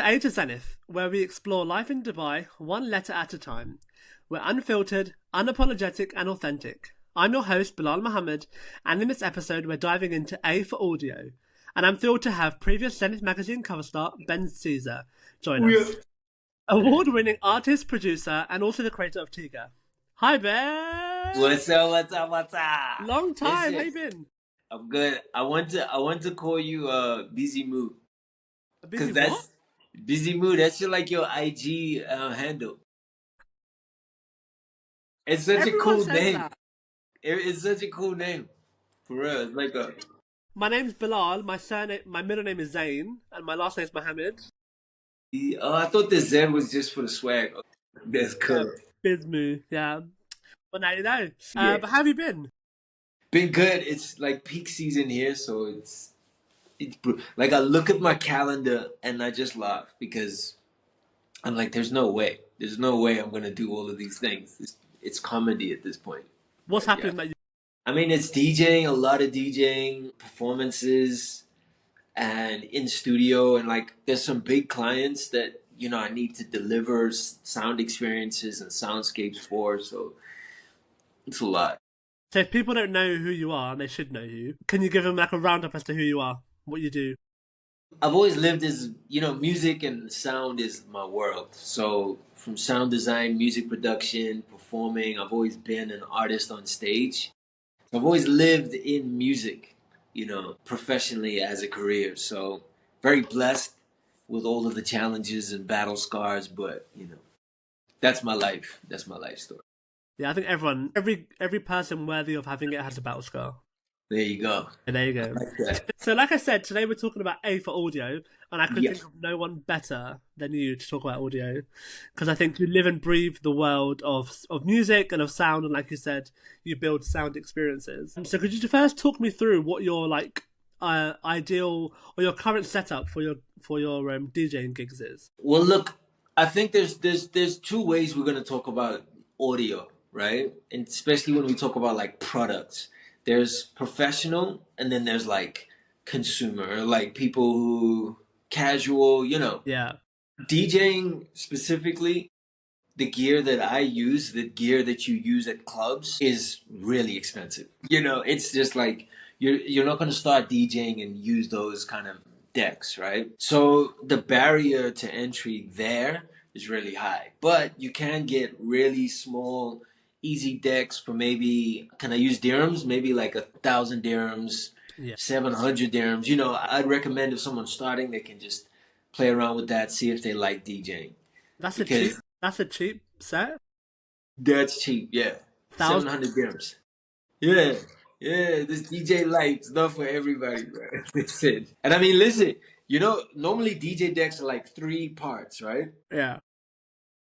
A-Zenith, where we explore life in Dubai one letter at a time. We're unfiltered, unapologetic, and authentic. I'm your host, Bilal Mohammed, and in this episode, we're diving into A for audio. And I'm thrilled to have previous Zenith magazine cover star Ben Caesar join us. Award-winning artist, producer, and also the creator of Tigxa. Hi, Ben. What's up? What's up? What's up? Long time. How you been? I'm good. I want to call you Busy Mood. A busy That's what? Busy Mood. That's like your IG handle. It's such Everyone a cool says name. that. It's such a cool name. For real. It's like a. My name's Bilal. My middle name is Zain, and my last name's Mohammed. I thought the Z was just for the swag. That's cool. Bizmoo, yeah. Well, now you know. Yeah. But how have you been? Been good. It's like peak season here, so it's like I look at my calendar and I just laugh because I'm like, there's no way I'm gonna do all of these things. It's comedy at this point. What's But, happening yeah. that you... I mean, it's DJing, a lot of DJing performances, and in studio, and like there's some big clients that I need to deliver sound experiences and soundscapes for. So it's a lot. So if people don't know who you are, and they should know you, can you give them like a roundup as to who you are, what you do? I've always lived as, music and sound is my world. So from sound design, music production, performing, I've always been an artist on stage. I've always lived in music, professionally as a career. So very blessed with all of the challenges and battle scars, but, that's my life. That's my life story. Yeah, I think every person worthy of having it has a battle scar. There you go. And there you go. Like that. So like I said, today we're talking about A for audio, and I could Yeah. think of no one better than you to talk about audio, because I think you live and breathe the world of music and of sound, and like you said, you build sound experiences. So could you first talk me through what your ideal or your current setup for your DJing gigs is? Well, look, I think there's two ways we're gonna talk about audio, right? And especially when we talk about like products. There's professional, and then there's like consumer, like people who casual, Yeah. DJing specifically, the gear that I use, the gear that you use at clubs is really expensive. It's just like you're not going to start DJing and use those kind of decks, right? So the barrier to entry there is really high, but you can get really small, easy decks for maybe, can I use dirhams? Maybe like 1,000 dirhams, Yeah. 700 dirhams. I'd recommend if someone's starting, they can just play around with that, see if they like DJing. That's Because a cheap set. that's cheap, yeah. 1,000. 700 dirhams. Yeah. Yeah, this DJ life's not for everybody, bro. Listen. And I mean, listen, normally DJ decks are like 3 parts, right? Yeah.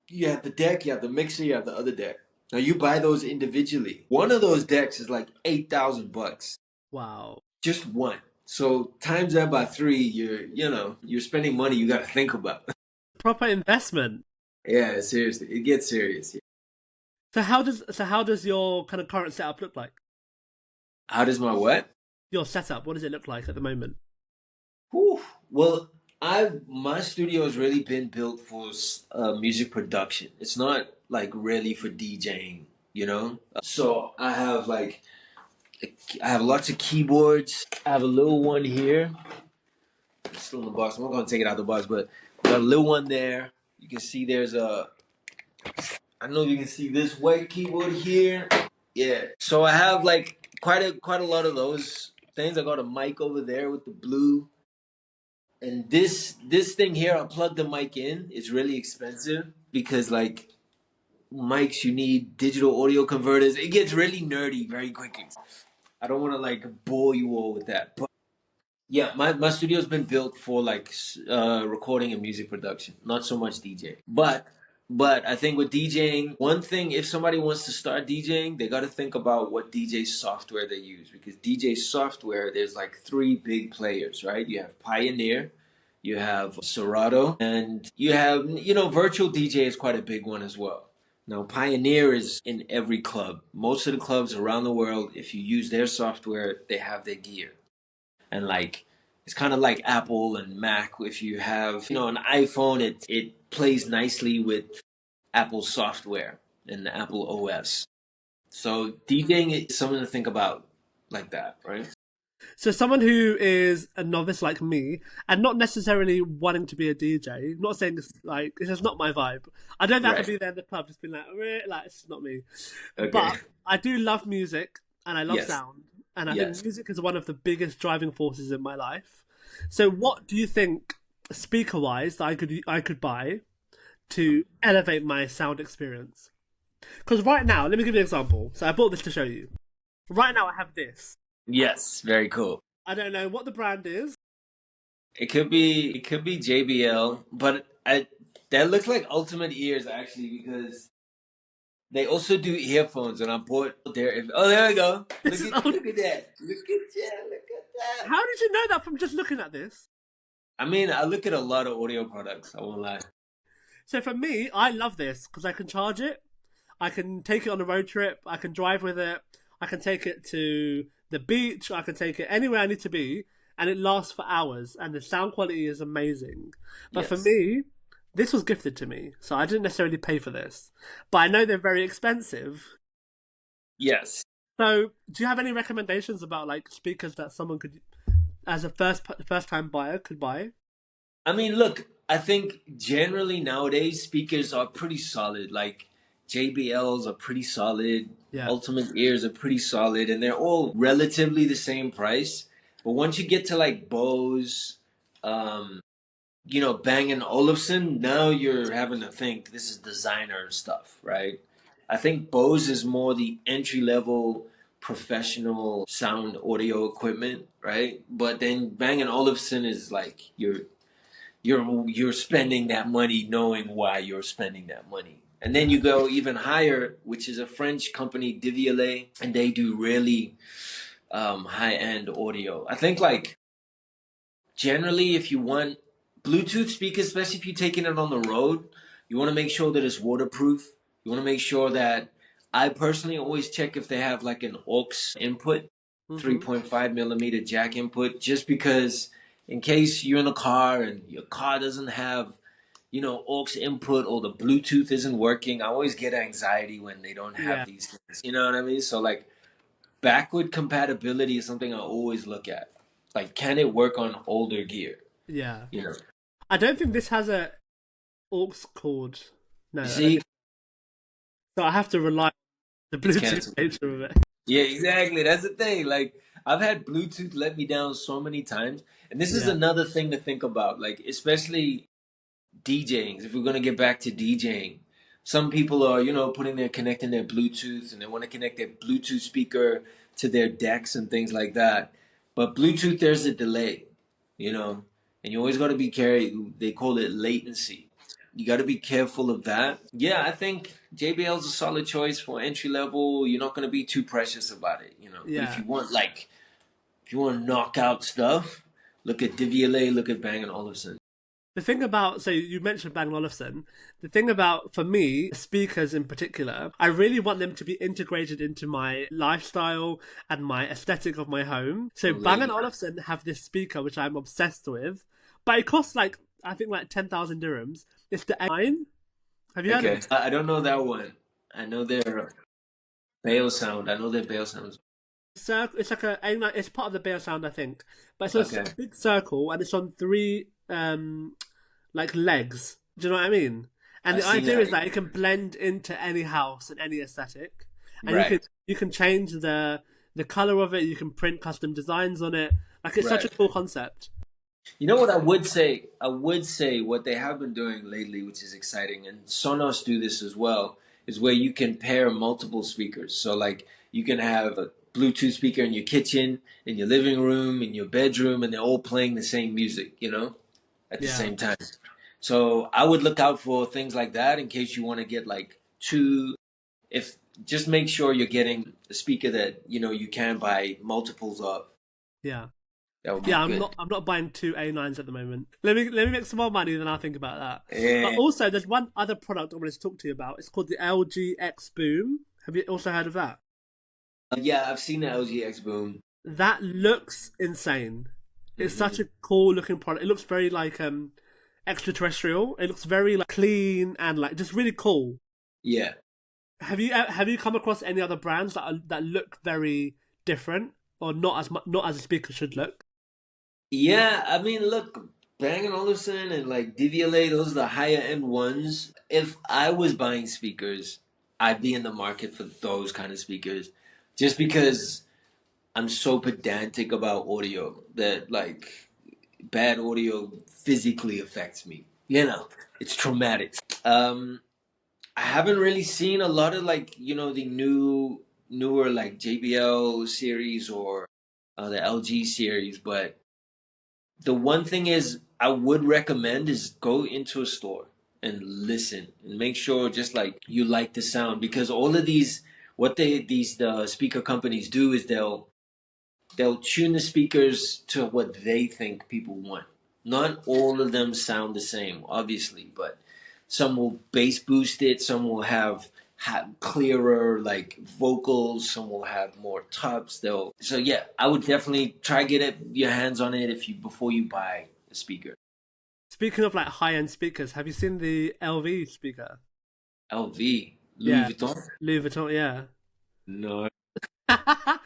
You have the deck, you have the mixer, you have the other deck. Now you buy those individually. One of those decks is like $8,000. Wow. Just one. So times that by 3, you're spending money you got to think about. Proper investment. Yeah, seriously, it gets serious. Yeah. So how does your kind of current setup look like? How does my what? Your setup, what does it look like at the moment? Whew. Well, my studio has really been built for music production. It's not like really for DJing, So I have lots of keyboards. I have a little one here. It's still in the box. I'm not gonna take it out of the box, but got a little one there. You can see there's I don't know if you can see this white keyboard here. Yeah. So I have like quite a lot of those things. I got a mic over there with the blue. And this thing here, I plug the mic in. It's really expensive because like mics, you need digital audio converters. It gets really nerdy very quickly. I don't want to like bore you all with that. But yeah, my studio's been built for like recording and music production, not so much DJ. But I think with DJing, one thing, if somebody wants to start DJing, they got to think about what DJ software they use, because DJ software, there's like 3 big players, right? You have Pioneer, you have Serato, and you have, virtual DJ is quite a big one as well. Now, Pioneer is in every club. Most of the clubs around the world, if you use their software, they have their gear. And like It's kind of like Apple and Mac. If you have, an iPhone, it plays nicely with Apple software and the Apple OS. So DJing is something to think about like that, right? So someone who is a novice like me and not necessarily wanting to be a DJ, not saying this like it's just not my vibe. I don't have to Right. be there in the pub just being like, like it's not me. Okay. But I do love music and I love Yes. sound. And I think Yes. music is one of the biggest driving forces in my life. So what do you think speaker wise that I could buy to elevate my sound experience? Because right now, let me give you an example. So I bought this to show you. Right now I have this. Yes. Very cool. I don't know what the brand is. It could be JBL, but that looks like Ultimate Ears actually because they also do earphones, and I bought their. Oh, there we go. This is old. Look at that. Look at that. Look at that. How did you know that from just looking at this? I mean, I look at a lot of audio products. I won't lie. So for me, I love this because I can charge it. I can take it on a road trip. I can drive with it. I can take it to the beach. I can take it anywhere I need to be, and it lasts for hours. And the sound quality is amazing. But for Yes. me, this was gifted to me, so I didn't necessarily pay for this. But I know they're very expensive. Yes. So, do you have any recommendations about like speakers that someone could, as a first time buyer, could buy? I mean, look, I think generally nowadays speakers are pretty solid. Like JBLs are pretty solid, Yeah, Ultimate Ears are pretty solid, and they're all relatively the same price. But once you get to like Bose, um, Bang and Olufsen, now you're having to think this is designer stuff, right? I think Bose is more the entry level professional sound audio equipment, right? But then Bang and Olufsen is like you're spending that money knowing why you're spending that money. And then you go even higher, which is a French company, Divialet, and they do really high end audio. I think like generally, if you want Bluetooth speakers, especially if you're taking it on the road, you want to make sure that it's waterproof. You want to make sure that I personally always check if they have like an aux input, hmm 3.5 millimeter jack input, just because in case you're in a car and your car doesn't have, aux input or the Bluetooth isn't working, I always get anxiety when they don't have yeah, these things. You know what I mean? So like backward compatibility is something I always look at. Like, can it work on older gear? yeah. You know, I don't think this has a aux cord. No, you I don't see, think so. I have to rely on the it's Bluetooth canceled. nature of it. Yeah, exactly. That's the thing. Like, I've had Bluetooth let me down so many times, and this is Yeah, another thing to think about. Like, especially DJing. If we're gonna get back to DJing, some people are, connecting their Bluetooth, and they want to connect their Bluetooth speaker to their decks and things like that. But Bluetooth, there's a delay, you know, and you always got to be careful. They call it latency. You got to be careful of that. Yeah, I think JBL's a solid choice for entry level. You're not going to be too precious about it. But if yeah. you want if you want to knock out stuff, look at Divialet, look at Bang& Olufsen. The thing about, so you mentioned Bang& Olufsen. The thing about, for me, speakers in particular, I really want them to be integrated into my lifestyle and my aesthetic of my home. So Oh, there Bang& you go. Olufsen have this speaker which I'm obsessed with, but it costs like, I think like 10,000 dirhams. It's the A9. Have you heard of Okay, it? I don't know that one. I know their Bale sound. I know their Bale sounds. It's like a A9, it's part of the Bear Sound, I think. But it's Okay, a big circle and it's on three like legs. Do you know what I mean? And I've the seen idea that. is that it can blend into any house and any aesthetic, and Right, you can change the color of it. You can print custom designs on it. Like it's such a right. cool concept. You know what I would say? I would say what they have been doing lately, which is exciting, and Sonos do this as well, is where you can pair multiple speakers. So like you can have a Bluetooth speaker in your kitchen, in your living room, in your bedroom, and they're all playing the same music, at the Yeah, same time. So I would look out for things like that in case you want to get like two. If just make sure you're getting a speaker that you can buy multiples of. yeah, That would be yeah. good. I'm not buying two A9s at the moment. Let me make some more money, then I'll think about that. But Yeah, also, there's one other product I wanted to talk to you about. It's called the LG X Boom. Have you also heard of that? yeah. I've seen the LG X Boom. That looks insane. It's such a cool looking product. It looks very like extraterrestrial. It looks very like clean and like just really cool. Yeah. Have you come across any other brands that look very different or not as a speaker should look? Yeah, I mean, look, Bang& Olufsen and like DVLA, those are the higher end ones. If I was buying speakers, I'd be in the market for those kind of speakers, just because I'm so pedantic about audio that like bad audio physically affects me. You know, it's traumatic. I haven't really seen a lot of like the newer like JBL series or the LG series, but the one thing is I would recommend is go into a store and listen and make sure just like you like the sound, because all of these what the speaker companies do is they'll tune the speakers to what they think people want. Not all of them sound the same, obviously, but some will bass boost it, some will have clearer like vocals, some will have more tops. So yeah, I would definitely try your hands on it before you buy a speaker. Speaking of like high end speakers, have you seen the LV speaker? LV, Louis Yeah, Vuitton. Louis Vuitton. Yeah. No,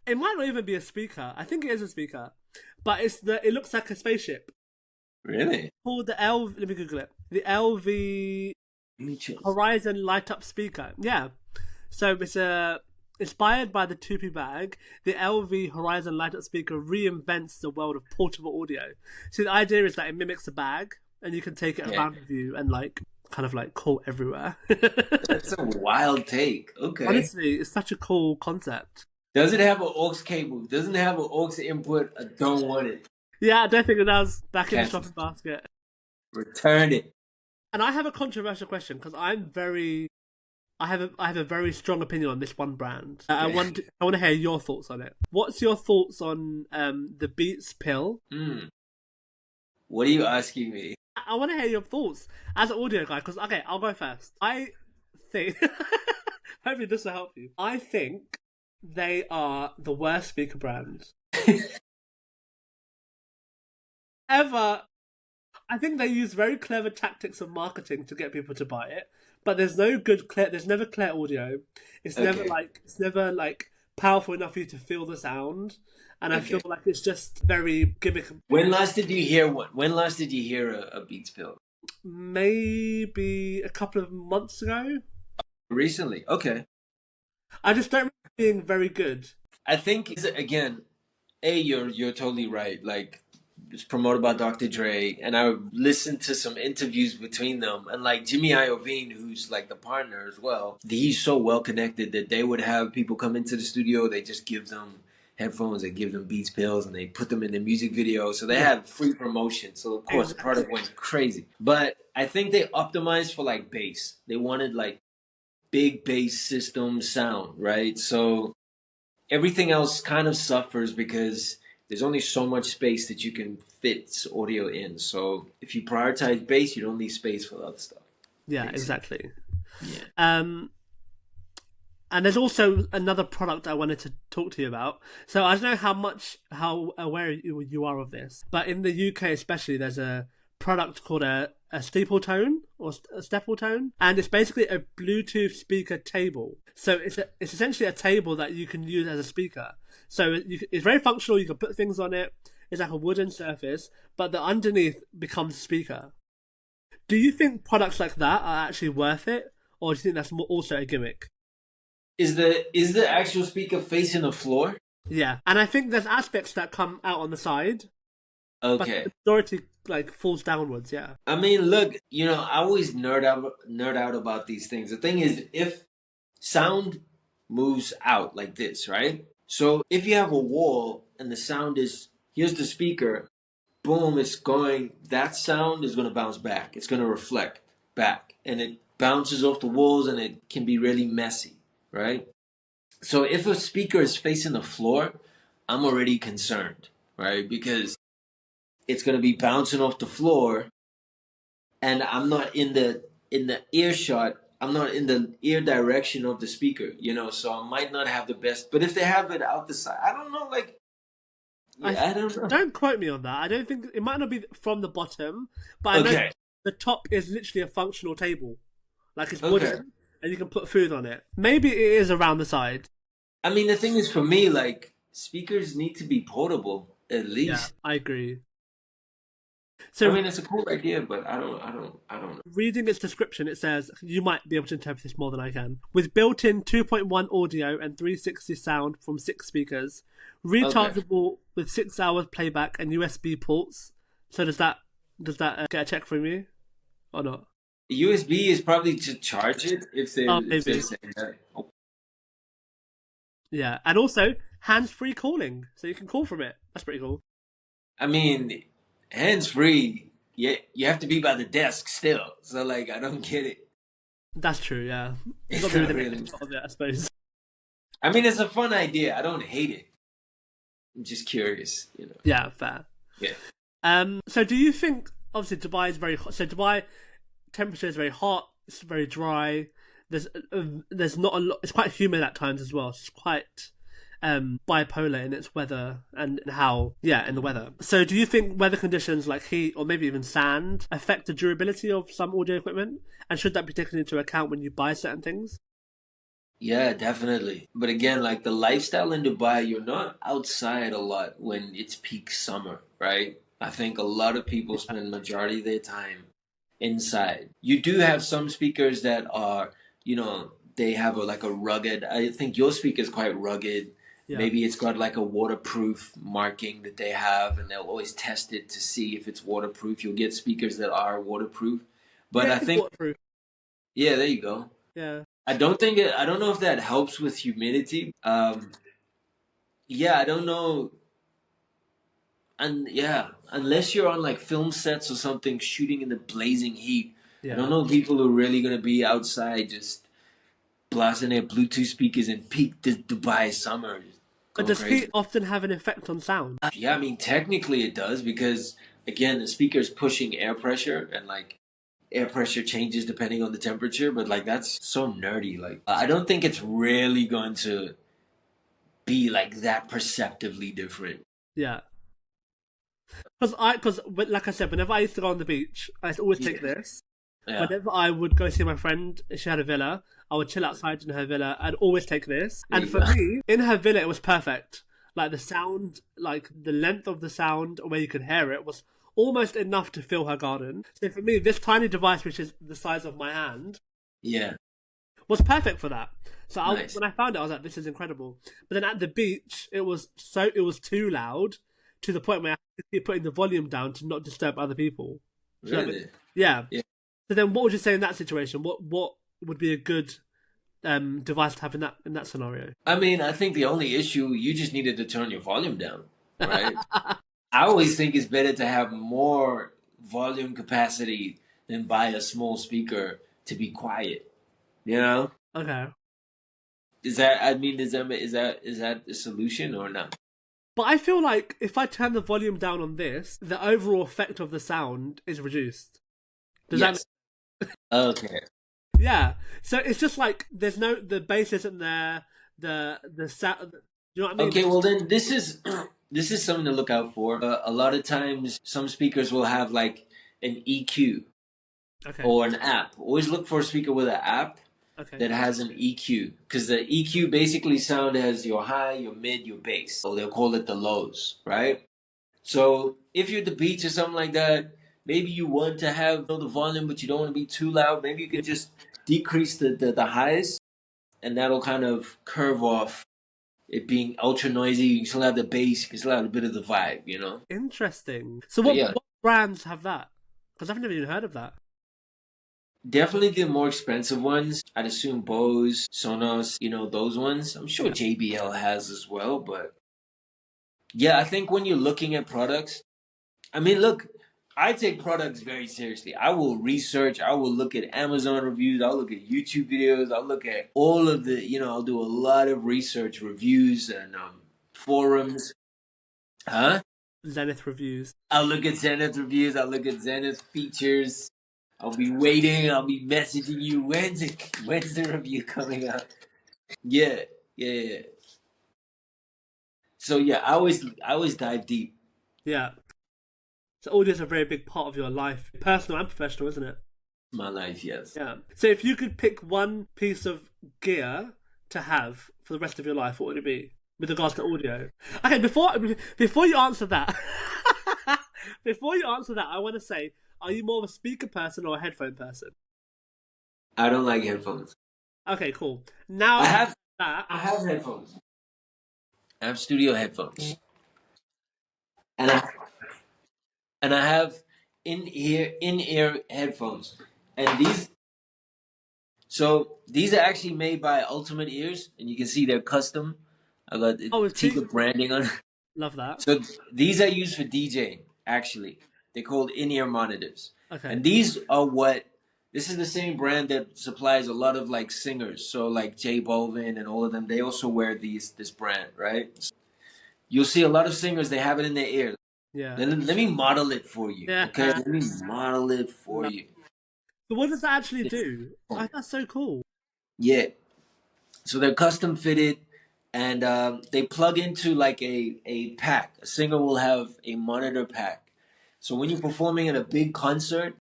It might not even be a speaker. I think it is a speaker, but it looks like a spaceship. really. Called the L. Let me Google it. The LV Let me check. Horizon light up speaker. Yeah. So it's inspired by the Tupi bag. The LV Horizon light up speaker reinvents the world of portable audio. So the idea is that it mimics a bag, and you can take it around with you and like kind of like call everywhere. That's a wild take. Okay. Honestly, it's such a cool concept. Does it have an aux cable? Doesn't it have an aux input? I don't want it. Yeah, I don't think it does. Back in the shopping basket. Return it. And I have a controversial question because I have a very strong opinion on this one brand. I want to hear your thoughts on it. What's your thoughts on the Beats pill? What are you asking me? I want to hear your thoughts as an audio guy. Because okay, I'll go first. I think hopefully this will help you. I think they are the worst speaker brand ever. I think they use very clever tactics of marketing to get people to buy it, but there's never clear audio. It's never like powerful enough for you to feel the sound, and I feel like it's just very gimmick. When last did you hear one? When last did you hear a Beats pill? Maybe a couple of months ago. Recently, okay. I just don't remember it being very good. I think again, you're totally right. Like, it's promoted by Dr. Dre, and I listened to some interviews between them, and like Jimmy Iovine, who's like the partner as well, he's so well connected that they would have people come into the studio, they just give them headphones, they give them Beats pills, and they put them in the music video, so they had free promotion. So of course the product went crazy. But I think they optimized for like bass. They wanted like big bass system sound, right? So everything else kind of suffers because there's only so much space that you can fit audio in. So if you prioritize bass, you don't leave space for other stuff. Yeah, exactly. Yeah. And there's also another product I wanted to talk to you about. So I don't know how aware you are of this, but in the UK especially, there's a product called a steepletone or a stepletone, and it's basically a Bluetooth speaker table. So it's essentially a table that you can use as a speaker. So it's very functional. You can put things on it. It's like a wooden surface, but the underneath becomes speaker. Do you think products like that are actually worth it, or do you think that's also a gimmick? Is the actual speaker facing the floor? Yeah, and I think there's aspects that come out on the side. Okay. But the majority like falls downwards. Yeah. I mean, look, I always nerd out about these things. The thing is, if sound moves out like this, right? So if you have a wall and the sound is, here's the speaker, boom, that sound is going to bounce back. It's going to reflect back, and it bounces off the walls, and it can be really messy, right? So if a speaker is facing the floor, I'm already concerned, right? Because it's going to be bouncing off the floor, and I'm not in the earshot. I'm not in the ear direction of the speaker, so I might not have the best. But if they have it out the side, I don't know. Like, Yeah, I don't know. Don't quote me on that. I don't think it might not be from the bottom, but I know Okay. the top is literally a functional table, like it's Okay. wooden, and you can put food on it. Maybe it is around the side. I mean, the thing is, for me, like speakers need to be portable at Yeah, least. I agree. I So mean, it's a cool idea, but I don't know. reading its description, it says you might be able to interpret this more than I can. With built-in 2.1 audio and 360 sound from 6 speakers, Okay. rechargeable with 6 hours playback and USB ports. So does that get a check from you or not? USB is probably to charge it Oh, if they're maybe. saying that. Oh, Yeah, and also hands-free calling, so you can call from it. That's pretty cool. I mean, hands free. Yeah, you have to be by the desk still. So like, I don't get it. That's true. Yeah, you got It's to be not within a really. shot of it, I suppose. I mean, it's a fun idea. I don't hate it. I'm just curious. Yeah, fair. Yeah. So do you think obviously Dubai is very hot? So Dubai temperature is very hot. It's very dry. There's not a lot. It's quite humid at times as well. It's quite bipolar in its weather and how in the weather. So do you think weather conditions like heat or maybe even sand affect the durability of some audio equipment? And should that be taken into account when you buy certain things? Yeah, definitely. But again, like the lifestyle in Dubai, you're not outside a lot when it's peak summer, right? I think a lot of people spend majority of their time inside. You do have some speakers that are, they have like a rugged. I think your speaker is quite rugged. Yeah. Maybe it's got like a waterproof marking that they have, and they'll always test it to see if it's waterproof. You'll get speakers that are waterproof, but Yeah, I it's think, waterproof. yeah, there you go. Yeah. I don't know if that helps with humidity. Yeah, I don't know. And yeah, unless you're on like film sets or something shooting in the blazing heat, I don't Yeah. know people who are really going to be outside just blasting their Bluetooth speakers in peak Dubai summer, just But going does crazy. heat often have an effect on sound? Yeah, I mean, technically it does because, again, the speaker is pushing air pressure and like air pressure changes depending on the temperature, but like that's so nerdy. Like, I don't think it's really going to be like that perceptively different. Yeah. Because like I said, whenever I used to go on the beach, I used to always take Yeah. this. Yeah. Whenever I would go see my friend, she had a villa. I would chill outside in her villa. I'd always take this. There And you for go. me, in her villa, it was perfect. Like the sound, like the length of the sound, where you could hear it, was almost enough to fill her garden. So for me, this tiny device, which is the size of my hand, Yeah. was perfect for that. So Nice. when I found it, I was like, "This is incredible." But then at the beach, it was too loud to the point where I had to keep putting the volume down to not disturb other people. Do you know what I mean? Really? Yeah. Yeah. So then, what would you say in that situation? What would be a good device to have in that scenario? I mean, I think the only issue you just needed to turn your volume down, right? I always think it's better to have more volume capacity than buy a small speaker to be quiet. You know? Okay. Is that I mean, is that the solution or not? But I feel like if I turn the volume down on this, the overall effect of the sound is reduced. Does that? Yes. Okay. Yeah. So it's just like the bass isn't there. The sound. You know what I mean? Okay, well then this is this is something to look out for. A lot of times some speakers will have like an EQ Okay. or an app. Always look for a speaker with an app Okay. that has an EQ because the EQ basically sound as your high, your mid, your bass. So they'll call it the lows, right? So if you're at the beach or something like that, maybe you want to have the volume, but you don't want to be too loud. Maybe you Yeah. can just decrease the highs, and that'll kind of curve off it being ultra noisy. You can still have the bass, you can still have a bit of the vibe. Interesting. So But what yeah, what brands have that? Because I've never even heard of that. definitely the more expensive ones. I'd assume Bose, Sonos, those ones. I'm sure Yeah. JBL has as well, but yeah, I think when you're looking at products, I mean, look, I take products very seriously. I will research, I will look at Amazon reviews, I'll look at YouTube videos, I'll look at all of I'll do a lot of research, reviews, and forums. Huh? Zenith reviews. I'll look at Zenith reviews, I'll look at Zenith features. I'll be waiting, I'll be messaging you. When's the review coming out? Yeah, yeah, yeah. So yeah, I always dive deep. Yeah. So audio is a very big part of your life, personal and professional, isn't it? My life, yes. Yeah. So if you could pick one piece of gear to have for the rest of your life, what would it be with regards to audio? Okay, before you answer that, before you answer that, I want to say, are you more of a speaker person or a headphone person? I don't like headphones. Okay, cool. Now I that have that, I have headphones. I have studio headphones, and I have in ear headphones, and these are actually made by Ultimate Ears, and you can see they're custom. I got the oh, it's Tigxa Tigxa. branding on. Love that. So these are used for DJing. Actually, they're called in-ear monitors, Okay. and these are what. This is the same brand that supplies a lot of like singers. So like J Balvin and all of them, they also wear this brand, right? You'll see a lot of singers, they have it in their ear. Yeah. Let me model it for you, okay? Yeah. Let me model it for Love. you. So what does that actually do? That's so cool. Yeah. So they're custom fitted, and they plug into like a pack. A singer will have a monitor pack. So when you're performing at a big concert,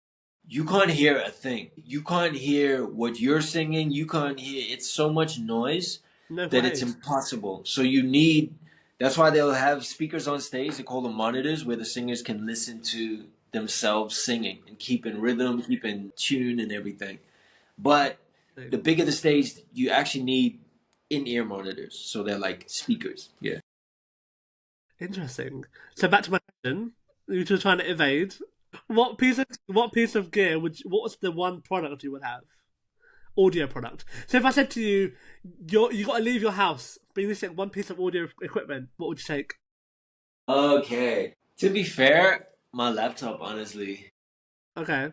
you can't hear a thing. You can't hear what you're singing. You can't hear. It's so much noise No that it's way. impossible. So you need. That's why they'll have speakers on stage. They call them monitors, where the singers can listen to themselves singing and keep in rhythm, keep in tune, and everything. But the bigger the stage, you actually need in-ear monitors. So they're like speakers. Yeah. Interesting. So back to my question, which you're trying to evade. What piece of gear what's the one product you would have? Audio product. So if I said to you, you got to leave your house, but you need to take one piece of audio equipment, what would you take? Okay. To be fair, my laptop, honestly, Okay.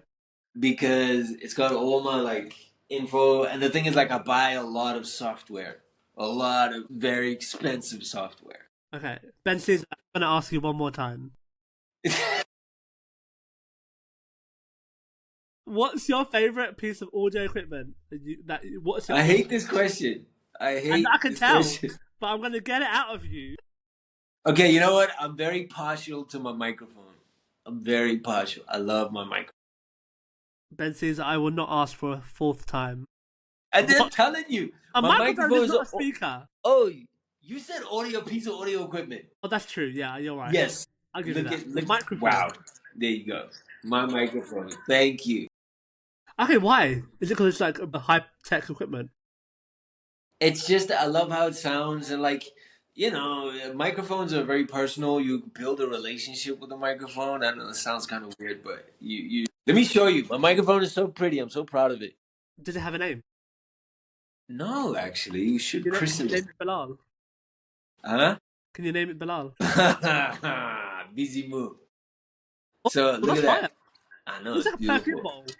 because it's got all my like info, and the thing is, like, I buy a lot of software, a lot of very expensive software. Okay. Ben says I'm gonna ask you one more time. What's your favorite piece of audio equipment? What's your I hate this question. I and I hate can this tell, question. but I'm gonna get it out of you. Okay, you know what? I'm very partial to my microphone. I'm very partial. I love my microphone. Ben says I will not ask for a fourth time. And they're What? telling you, A my microphone microphone is is. not a speaker. Oh, you said audio piece of audio equipment. Oh, that's true. Yeah, you're right. Yes. I'll give you Look that. at The look. microphone. Wow. There you go. My microphone. Thank you. Okay, why? Is it because it's like a high tech equipment? It's just I love how it sounds, and like, microphones are very personal. You build a relationship with the microphone. I know it sounds kind of weird, but you let me show you. My microphone is so pretty. I'm so proud of it. Does it have a name? No, actually, you should Can christen you it. name it Bilal? Huh? Can you name it Bilal? Busy move. Oh, So well, look that's at that. fire. I know Looks it's like a perfume beautiful. bottle.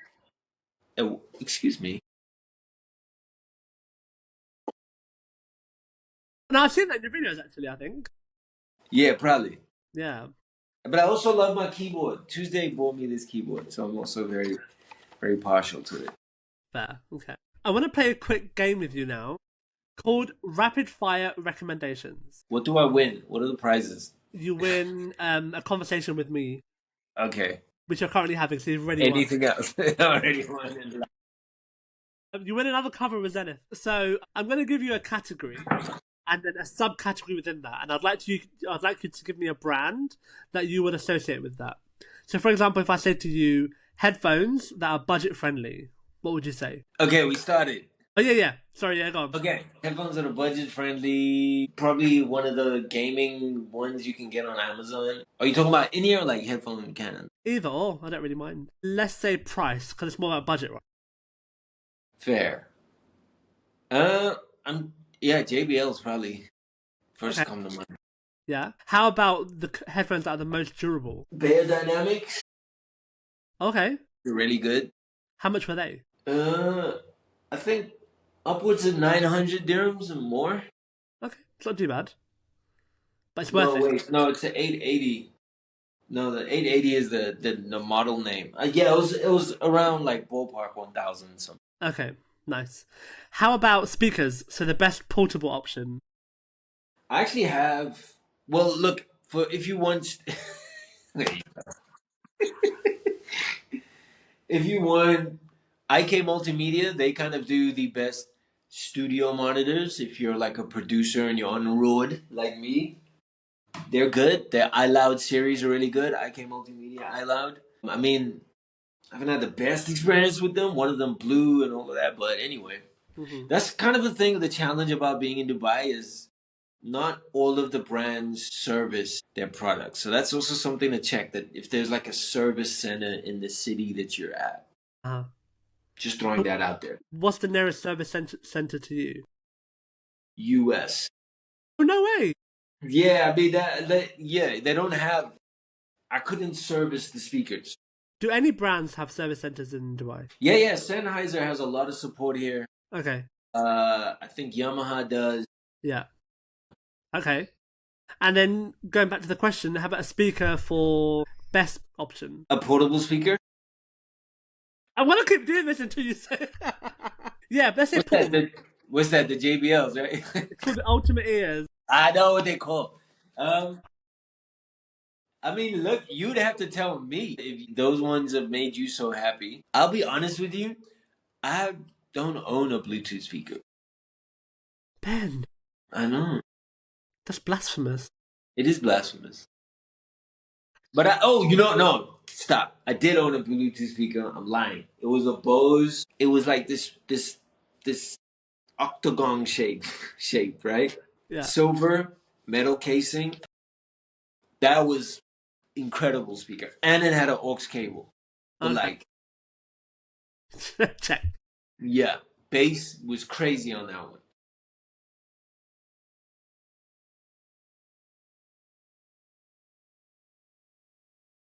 Oh, excuse me. No, I've seen that in your videos actually. I think. Yeah, probably. Yeah, But I also love my keyboard. Tuesday bought me this keyboard, so I'm also very, very partial to it. fair. Okay. I want to play a quick game with you now, called Rapid Fire Recommendations. What do I win? What are the prizes? You win a conversation with me, Okay. which you're currently having, so you've already won. Anything else? I already won. You win another cover of Zenith. So I'm going to give you a category and then a subcategory within that, and I'd like you to give me a brand that you would associate with that. So, for example, if I say to you headphones that are budget friendly, what would you say? Okay, we started. Oh yeah. Sorry, yeah, go on. Okay, headphones that are budget friendly. Probably one of the gaming ones you can get on Amazon. Are you talking about in ear or like headphone Canon? Either or, I don't really mind. Let's say price because it's more about budget, right? Fair. I'm JBL's probably first Okay. come to mind. Yeah. How about the headphones that are the most durable? Bear Dynamics, Okay. they're really good. How much were they? I think upwards of 900 dirhams and more. Okay, it's not too bad, but it's worth No, it. wait, no, it's an 880. No, the 880 is the model name. Yeah, it was around like ballpark 1,000 something. Okay, nice. How about speakers? So the best portable option. I actually have Well, look, for if you want, if you want IK Multimedia, they kind of do the best studio monitors. If you're like a producer and you're on the road like me, they're good. Their iLoud series are really good. IK Multimedia iLoud. I mean, I haven't had the best experience with them. One of them blew and all of that. But anyway, that's kind of the thing. The challenge about being in Dubai is not all of the brands service their products. So that's also something to check, that if there's like a service center in the city that you're at. Uh, Just throwing that out there. what's the nearest service center to you? US. Oh, no way. Yeah, I mean yeah, they don't have. I couldn't service the speakers. Do any brands have service centers in Dubai? Yeah. Sennheiser has a lot of support here. Okay. I think Yamaha does. Yeah. Okay. And then going back to the question, how about a speaker for best option? A portable speaker. I want to keep doing this until you say. Yeah, let's say portable. What's that? The JBLs, right? For the ultimate ears. I know what they call. I mean, look, you'd have to tell me if those ones have made you so happy. I'll be honest with you. I don't own a Bluetooth speaker. Ben, I know. that's blasphemous. It is blasphemous. But no, stop. I did own a Bluetooth speaker. I'm lying. It was a Bose. It was like this octagon shape, right? Yeah. Silver metal casing. That was incredible speaker, and it had an aux cable. But Okay. Check. yeah, bass was crazy on that one.